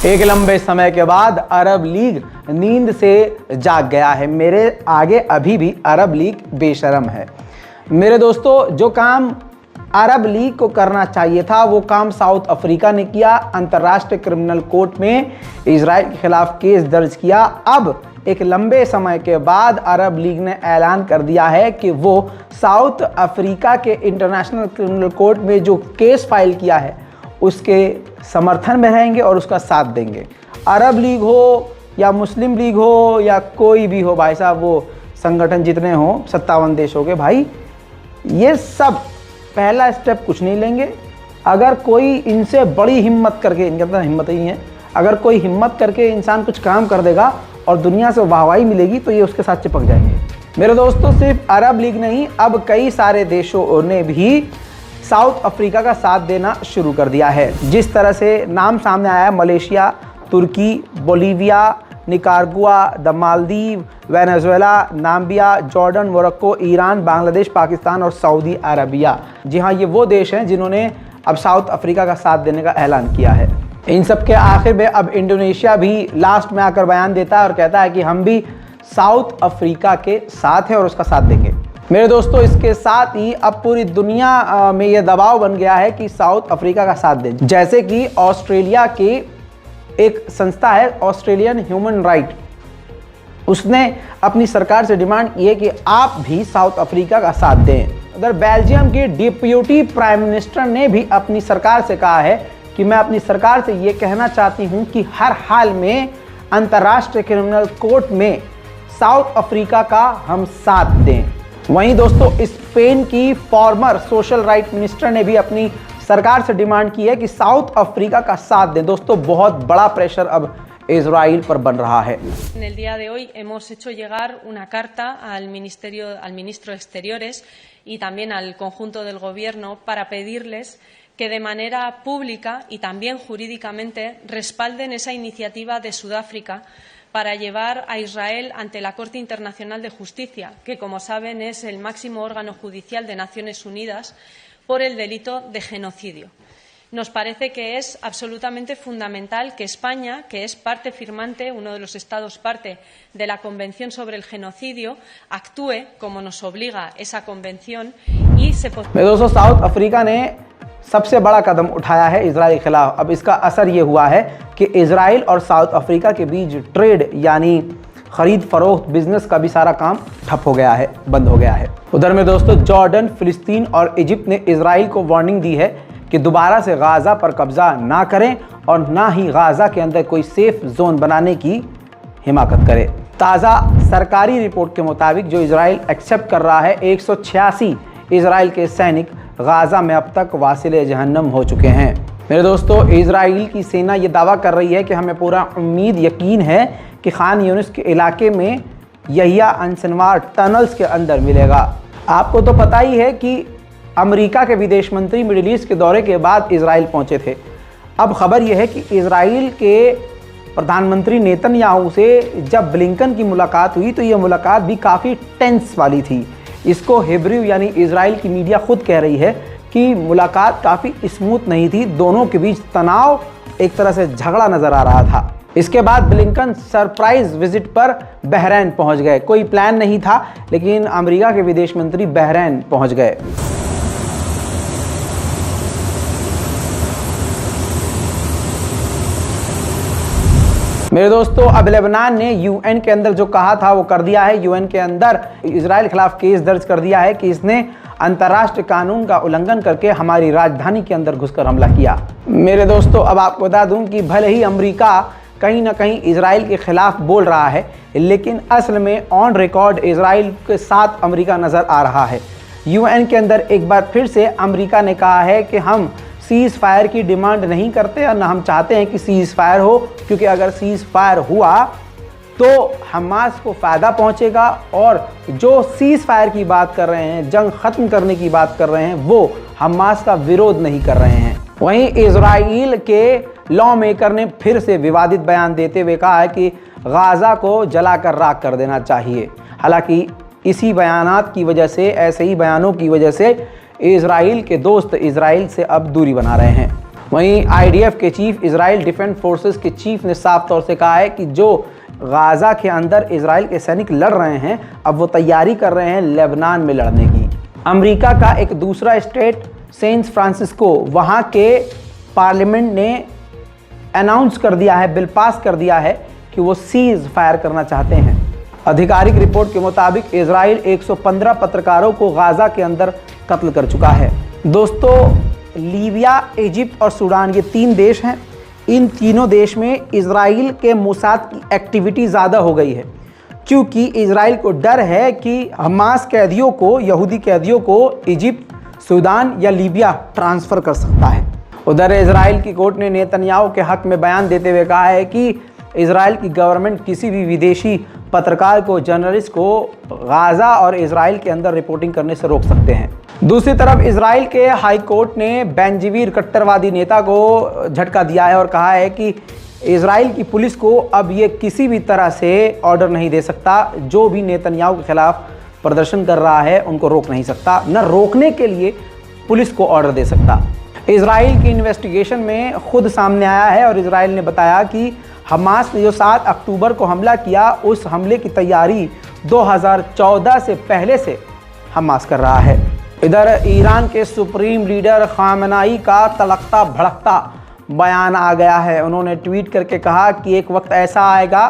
एक लंबे समय के बाद अरब लीग नींद से जाग गया है। मेरे आगे अभी भी अरब लीग बेशरम है। मेरे दोस्तों, जो काम अरब लीग को करना चाहिए था वो काम साउथ अफ्रीका ने किया। अंतर्राष्ट्रीय क्रिमिनल कोर्ट में इजराइल के खिलाफ केस दर्ज किया। अब एक लंबे समय के बाद अरब लीग ने ऐलान कर दिया है कि वो साउथ अफ्रीका के इंटरनेशनल क्रिमिनल कोर्ट में जो केस फाइल किया है उसके समर्थन में रहेंगे और उसका साथ देंगे। अरब लीग हो या मुस्लिम लीग हो या कोई भी हो, भाई साहब वो संगठन जितने हों 57 देशों के, भाई ये सब पहला स्टेप कुछ नहीं लेंगे। अगर कोई इनसे बड़ी हिम्मत करके, इनके अंदर हिम्मत ही है, अगर कोई हिम्मत करके इंसान कुछ काम कर देगा और दुनिया से वाहवाही मिलेगी तो ये उसके साथ चिपक जाएंगे। मेरे दोस्तों, सिर्फ अरब लीग नहीं, अब कई सारे देशों ने भी साउथ अफ्रीका का साथ देना शुरू कर दिया है। जिस तरह से नाम सामने आया, मलेशिया, तुर्की, Bolivia, Nicaragua, the Maldives, Venezuela, Namibia, Jordan, Morocco, Iran, Bangladesh, Pakistan और सऊदी अरबिया। जी हाँ, ये वो देश हैं जिन्होंने अब साउथ अफ्रीका का साथ देने का ऐलान किया है। इन सब के आखिर में अब इंडोनेशिया भी लास्ट में आकर बयान देता है और कहता है कि हम भी साउथ अफ्रीका के साथ हैं और उसका साथ देंगे। मेरे दोस्तों, इसके साथ ही अब पूरी दुनिया में ये दबाव बन गया है कि साउथ अफ्रीका का साथ दें। जैसे कि ऑस्ट्रेलिया की एक संस्था है, ऑस्ट्रेलियन ह्यूमन राइट, उसने अपनी सरकार से डिमांड की है कि आप भी साउथ अफ्रीका का साथ दें। उधर बेल्जियम के डिप्यूटी प्राइम मिनिस्टर ने भी अपनी सरकार से कहा है कि मैं अपनी सरकार से ये कहना चाहती हूँ कि हर हाल में अंतर्राष्ट्रीय क्रिमिनल कोर्ट में साउथ अफ्रीका का हम साथ दें। वहीं दोस्तों, स्पेन की फॉर्मर सोशल राइट मिनिस्टर ने भी अपनी सरकार से डिमांड की है कि साउथ अफ्रीका का साथ दें। दोस्तों, बहुत बड़ा प्रेशर अब इजराइल पर बन रहा है। En el día de hoy hemos hecho llegar una carta al ministro de Exteriores y también al conjunto del Gobierno para pedirles que de manera pública y también jurídicamente respalden esa iniciativa de Sudáfrica para llevar a Israel ante la Corte Internacional de Justicia, que, como saben, es el máximo órgano judicial de Naciones Unidas, por el delito de genocidio. Nos parece que es absolutamente fundamental que España, que es parte firmante, uno de los Estados parte de la Convención sobre el Genocidio, actúe como nos obliga esa convención y se... दोस्तों, south Africa ने सबसे बड़ा कदम उठाया है Israel के खिलाफ। अब इसका असर ये हुआ है कि इजराइल और साउथ अफ्रीका के बीच ट्रेड यानी खरीद फरोख्त बिजनेस का भी सारा काम ठप हो गया है, बंद हो गया है। उधर में दोस्तों, जॉर्डन, फिलिस्तीन और इजिप्ट ने इजराइल को वार्निंग दी है कि दोबारा से गाज़ा पर कब्जा ना करें और ना ही गाज़ा के अंदर कोई सेफ जोन बनाने की हिमाकत करे। ताज़ा सरकारी रिपोर्ट के मुताबिक जो इजराइल एक्सेप्ट कर रहा है, 186 इजराइल के सैनिक गाज़ा में अब तक वासिले जहन्नम हो चुके हैं। मेरे दोस्तों, इजराइल की सेना ये दावा कर रही है कि हमें पूरा उम्मीद यकीन है कि खान यूनिस के इलाके में यहिया अंसनवार टनल्स के अंदर मिलेगा। आपको तो पता ही है कि अमेरिका के विदेश मंत्री मिडिल ईस्ट के दौरे के बाद इजराइल पहुंचे थे। अब खबर यह है कि इजराइल के प्रधानमंत्री नेतन्याहू से जब ब्लिंकन की मुलाकात हुई तो ये मुलाकात भी काफ़ी टेंस वाली थी। इसको हिब्रू यानी इजराइल की मीडिया खुद कह रही है कि मुलाकात काफ़ी स्मूथ नहीं थी, दोनों के बीच तनाव, एक तरह से झगड़ा नज़र आ रहा था। इसके बाद ब्लिंकन सरप्राइज विजिट पर बहरीन पहुंच गए। कोई प्लान नहीं था, लेकिन अमेरिका के विदेश मंत्री बहरीन पहुंच गए। मेरे दोस्तों, अब लेबनान ने यूएन के अंदर जो कहा था वो कर दिया है। यूएन के अंदर इजराइल के खिलाफ केस दर्ज कर दिया है कि इसने अंतर्राष्ट्रीय कानून का उल्लंघन करके हमारी राजधानी के अंदर घुसकर हमला किया। मेरे दोस्तों, अब आपको बता दूं कि भले ही अमेरिका कहीं ना कहीं इजराइल के खिलाफ बोल रहा है, लेकिन असल में ऑन रिकॉर्ड इजराइल के साथ अमेरिका नज़र आ रहा है। यूएन के अंदर एक बार फिर से अमेरिका ने कहा है कि हम सीज़ फायर की डिमांड नहीं करते और ना हम चाहते हैं कि सीज़ फायर हो, क्योंकि अगर सीज़ फायर हुआ तो हमास को फ़ायदा पहुंचेगा और जो सीज़ फायर की बात कर रहे हैं, जंग ख़त्म करने की बात कर रहे हैं, वो हमास का विरोध नहीं कर रहे हैं। वहीं इजराइल के लॉ मेकर ने फिर से विवादित बयान देते हुए कहा है कि गाज़ा को जलाकर राख कर देना चाहिए। हालांकि इसी बयानात की वजह से, ऐसे ही बयानों की वजह से इजराइल के दोस्त इजराइल से अब दूरी बना रहे हैं। वहीं आईडीएफ के चीफ, इजराइल डिफेंस फोर्सेस के चीफ ने साफ तौर से कहा है कि जो गाज़ा के अंदर इजराइल के सैनिक लड़ रहे हैं, अब वो तैयारी कर रहे हैं लेबनान में लड़ने की। अमेरिका का एक दूसरा स्टेट सेंट फ्रांसिस्को, वहाँ के पार्लियामेंट ने अनाउंस कर दिया है, बिल पास कर दिया है कि वो सीज फायर करना चाहते हैं। आधिकारिक रिपोर्ट के मुताबिक इजराइल 115 पत्रकारों को गाज़ा के अंदर कत्ल कर चुका है। दोस्तों, लीबिया, इजिप्ट और सूडान, ये 3 देश हैं। इन तीनों देश में इजराइल के मोसाद की एक्टिविटी ज़्यादा हो गई है, क्योंकि इजराइल को डर है कि हमास कैदियों को, यहूदी कैदियों को इजिप्ट, सूडान या लीबिया ट्रांसफ़र कर सकता है। उधर इजराइल की कोर्ट ने नेतन्याहू के हक में बयान देते हुए कहा है कि इजराइल की गवर्नमेंट किसी भी विदेशी पत्रकार को, जर्नलिस्ट को गाज़ा और इजराइल के अंदर रिपोर्टिंग करने से रोक सकते हैं। दूसरी तरफ इजराइल के हाई कोर्ट ने बेंजीवीर कट्टरवादी नेता को झटका दिया है और कहा है कि इजराइल की पुलिस को अब ये किसी भी तरह से ऑर्डर नहीं दे सकता, जो भी नेतन्याहू के खिलाफ प्रदर्शन कर रहा है उनको रोक नहीं सकता, न रोकने के लिए पुलिस को ऑर्डर दे सकता। इजराइल की इन्वेस्टिगेशन में खुद सामने आया है और इजराइल ने बताया कि हमास ने जो 7 अक्टूबर को हमला किया, उस हमले की तैयारी 2014 से पहले से हमास कर रहा है। इधर ईरान के सुप्रीम लीडर खामेनेई का तड़कता भड़कता बयान आ गया है। उन्होंने ट्वीट करके कहा कि एक वक्त ऐसा आएगा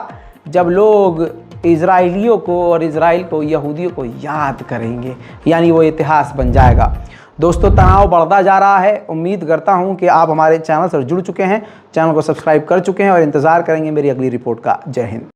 जब लोग इजराइलियों को और इजराइल को, यहूदियों को याद करेंगे, यानी वो इतिहास बन जाएगा। दोस्तों, तनाव बढ़ता जा रहा है। उम्मीद करता हूं कि आप हमारे चैनल से जुड़ चुके हैं, चैनल को सब्सक्राइब कर चुके हैं और इंतज़ार करेंगे मेरी अगली रिपोर्ट का। जय हिंद।